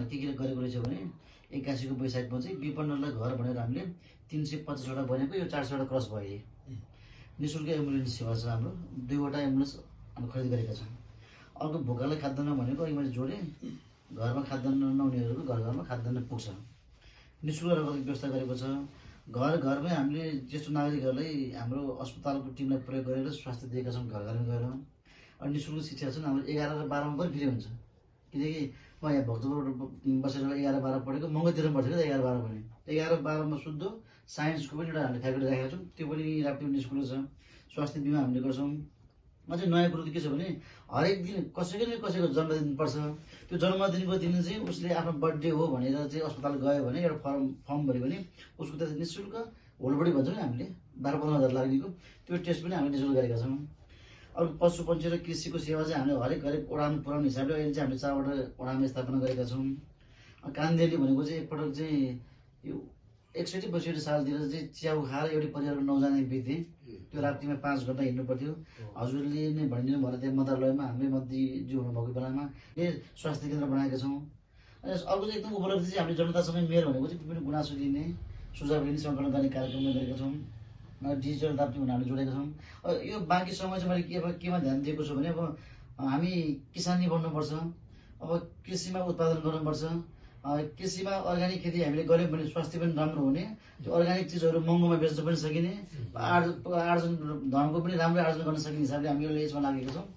के गरेको रहेछ भने 81 को वैशाखमा चाहिँ विपन्नलाई घर भनेर हामीले 325 वटा बनेको, यो 400 वटा क्रस भयो। निःशुल्क एम्बुलेन्स सेवा छ हाम्रो, 2 वटा एम्बुलेन्स हामी खरिद गरेका छौँ। अर्को भोकालाई खाद्यान्न भनेको अघि मैले जोडेँ, घरमा खाद्यान्न नहुनेहरूको घर घरमा खाद्यान्न पुग्छ। निःशुल्क रगतको व्यवस्था गरेको छ। घर घरमै हामीले ज्येष्ठ नागरिकहरूलाई हाम्रो अस्पतालको टिमलाई प्रयोग गरेर स्वास्थ्य दिएका छौँ घर घरमा गएर। अनि निःशुल्क शिक्षा चाहिँ हाम्रो 11 र 12 मा पनि फ्री हुन्छ, किनकि म यहाँ भक्तपुर बसेर 11 12 पढेको, मङ्गलतिर पढेको 11 12 पनि। 11 12 मा शुद्ध साइन्सको पनि एउटा हामीले फ्याकल्टी राखेका छौँ, त्यो पनि राप्तीमा निःशुल्क छ। स्वास्थ्य बिमा हामीले गर्छौँ। अझै नयाँ कुरो के छ भने हरेक दिन कसैको न कसैको जन्मदिन पर्छ, त्यो जन्मदिनको दिन चाहिँ उसले आफ्नो बर्थडे हो भनेर चाहिँ अस्पताल गयो भने एउटा फर्म भर्यो भने उसको त्यहाँ निःशुल्क होलबडी भन्छौँ नि हामीले, 12-15 हजार लाग्नेको त्यो टेस्ट पनि हामीले निःशुल्क गरेका छौँ। अर्को पशु पक्षी र कृषिको सेवा चाहिँ हामीले हरेक ओडामा पुऱ्याउने हिसाबले अहिले चाहिँ हामीले 4 वटा ओडामा स्थापना गरेका छौँ। कान्देली भनेको चाहिँ एकपटक चाहिँ यो 61-62 सालतिर चाहिँ च्याउ खाएर एउटै परिवारको 9 जना बिते, त्यो राप्तीमा 5 घन्टा हिँड्नु पर्थ्यो। हजुरले नै भनिदिनु भयो त्यहाँ मन्त्रालयमा हामीले मन्त्रीज्यू हुनुभएको बेलामा स्वास्थ्य केन्द्र बनाएका छौँ। अनि अर्को चाहिँ एकदम उपलब्धि चाहिँ हामीले जनतासँगै मेल भनेको चाहिँ विभिन्न गुनासो लिने, सुझाव लिने, सङ्कलन गर्ने कार्यक्रम गरेका छौँ। डिजिटल राप्ती हामीले जोडेका छौँ। यो बाँकी समय चाहिँ मैले केमा ध्यान दिएको छु भने अब हामी किसानी बन्नुपर्छ, अब कृषिमा उत्पादन गर्नुपर्छ। कृषिमा अर्ग्यानिक खेती हामीले गऱ्यौँ भने स्वास्थ्य पनि राम्रो हुने, त्यो अर्ग्यानिक चिजहरू महँगोमा बेच्न पनि सकिने, आर्जन धनको पनि राम्रो आर्जन गर्न सकिने हिसाबले हामी यसमा लागेका छौँ।